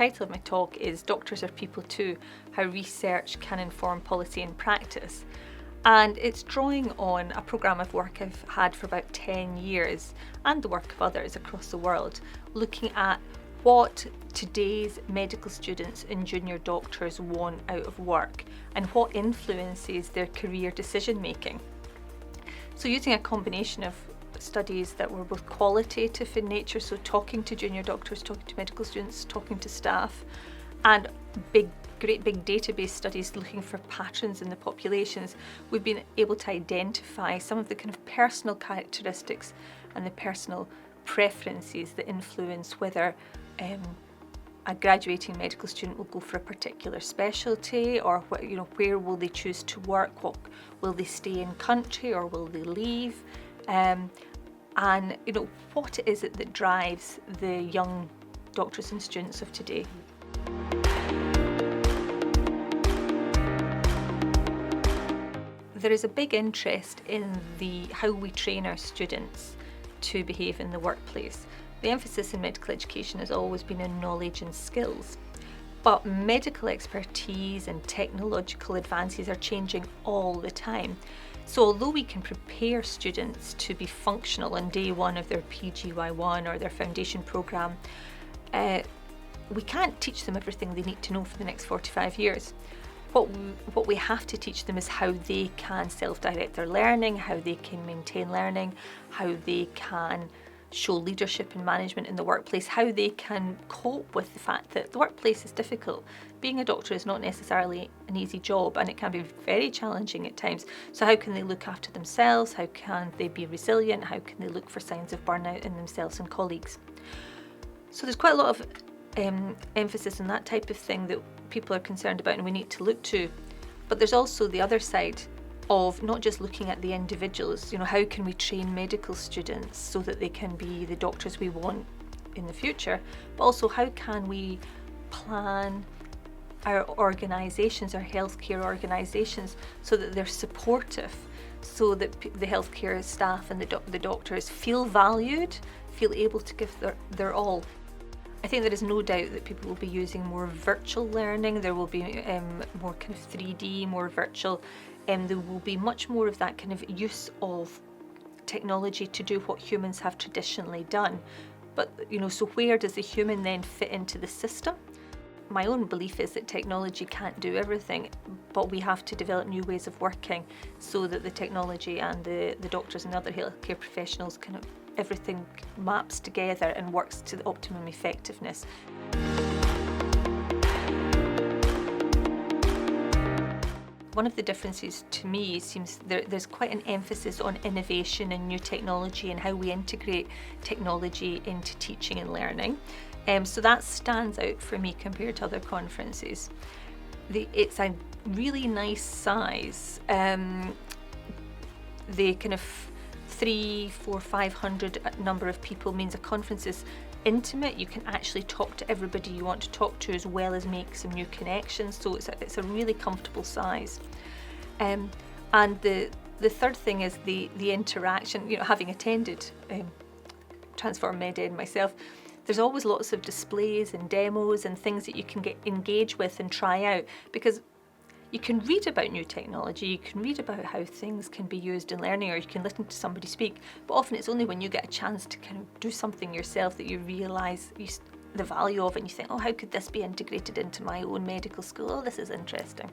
title of my talk is Doctors Are People Too, How Research Can Inform Policy and Practice. And it's drawing on a programme of work I've had for about 10 years and the work of others across the world, looking at what today's medical students and junior doctors want out of work and what influences their career decision making. So using a combination of studies that were both qualitative in nature, so talking to junior doctors, talking to medical students, talking to staff, and great big database studies looking for patterns in the populations, we've been able to identify some of the kind of personal characteristics and the personal preferences that influence whether a graduating medical student will go for a particular specialty, or where will they choose to work, what will they stay in country or will they leave, and what is it that drives the young doctors and students of today. There is a big interest in how we train our students to behave in the workplace. The emphasis in medical education has always been on knowledge and skills, but medical expertise and technological advances are changing all the time. So although we can prepare students to be functional on day one of their PGY1 or their foundation programme, we can't teach them everything they need to know for the next 45 years. What we have to teach them is how they can self-direct their learning, how they can maintain learning, how they can show leadership and management in the workplace, how they can cope with the fact that the workplace is difficult. Being a doctor is not necessarily an easy job, and it can be very challenging at times. So how can they look after themselves? How can they be resilient? How can they look for signs of burnout in themselves and colleagues? So there's quite a lot of emphasis on that type of thing that people are concerned about and we need to look to. But there's also the other side of not just looking at the individuals, how can we train medical students so that they can be the doctors we want in the future, but also how can we plan our organisations, our healthcare organisations, so that they're supportive, so that the healthcare staff and the doctors feel valued, feel able to give their all. I think there is no doubt that people will be using more virtual learning. There will be more kind of 3D, more virtual. There will be much more of that kind of use of technology to do what humans have traditionally done. But, so where does the human then fit into the system? My own belief is that technology can't do everything, but we have to develop new ways of working so that the technology and the doctors and other healthcare professionals everything maps together and works to the optimum effectiveness. One of the differences to me seems there's quite an emphasis on innovation and new technology and how we integrate technology into teaching and learning. So that stands out for me compared to other conferences. It's a really nice size. The kind of 300, 400, 500 number of people means a conference is intimate. You can actually talk to everybody you want to talk to, as well as make some new connections. So it's a really comfortable size. And the third thing is the interaction. Having attended Transform MedEd myself, there's always lots of displays and demos and things that you can engage with and try out, because you can read about new technology, you can read about how things can be used in learning, or you can listen to somebody speak, but often it's only when you get a chance to kind of do something yourself that you realise the value of it, and you think, oh, how could this be integrated into my own medical school? Oh, this is interesting.